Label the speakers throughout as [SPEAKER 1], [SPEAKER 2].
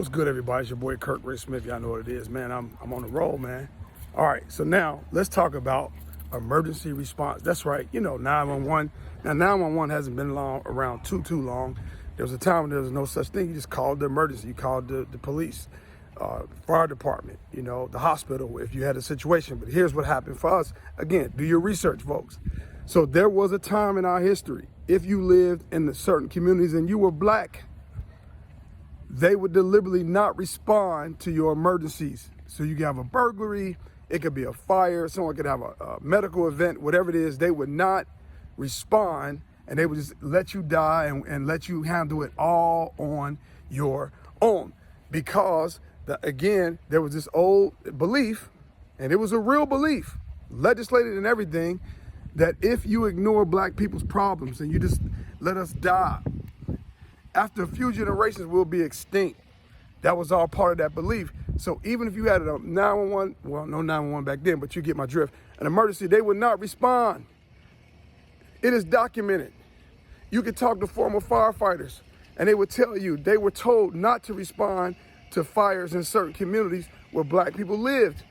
[SPEAKER 1] What's good, everybody? It's your boy Kirk Ray Smith. Y'all know what it is, man. I'm on the roll, man. All right, so now let's talk about emergency response. That's right, 911. Now, 911 hasn't been around too long. There was a time when there was no such thing. You just called the emergency. You called the police, fire department, the hospital if you had a situation. But here's what happened for us. Again, do your research, folks. So there was a time in our history, if you lived in certain communities and you were black, they would deliberately not respond to your emergencies. So you can have a burglary, it could be a fire, someone could have a medical event, whatever it is, they would not respond and they would just let you die and let you handle it all on your own. Because, again, there was this old belief, and it was a real belief, legislated and everything, that if you ignore black people's problems and you just let us die, after a few generations, we'll be extinct. That was all part of that belief. So even if you had a 911, well, no 911 back then, but you get my drift, an emergency, they would not respond. It is documented. You could talk to former firefighters, and they would tell you they were told not to respond to fires in certain communities where black people lived.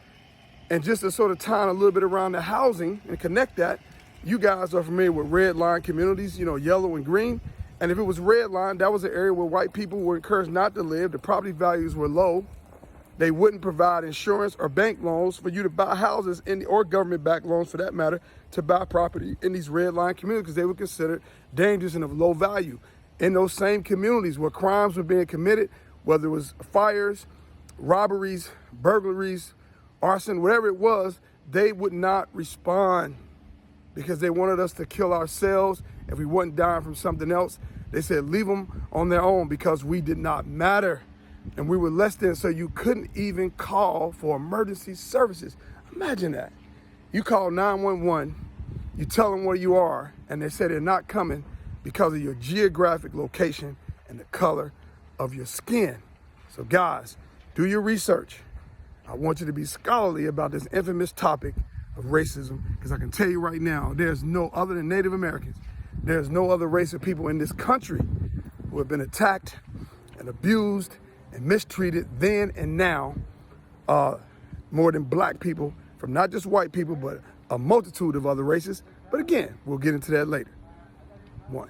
[SPEAKER 1] And just to sort of tie a little bit around the housing and connect that, you guys are familiar with red line communities, yellow and green. And if it was red line, that was an area where white people were encouraged not to live. The property values were low. They wouldn't provide insurance or bank loans for you to buy houses or government-backed loans, for that matter, to buy property in these red line communities because they were considered dangerous and of low value. In those same communities where crimes were being committed, whether it was fires, robberies, burglaries, arson, whatever it was, they would not respond because they wanted us to kill ourselves if we wasn't dying from something else. They said, leave them on their own because we did not matter. And we were less than, so you couldn't even call for emergency services. Imagine that. You call 911, you tell them where you are, and they say they're not coming because of your geographic location and the color of your skin. So guys, do your research. I want you to be scholarly about this infamous topic of racism, because I can tell you right now, there's no other than Native Americans. There's no other race of people in this country who have been attacked and abused and mistreated then and now more than black people, from not just white people, but a multitude of other races. But again, we'll get into that later. One.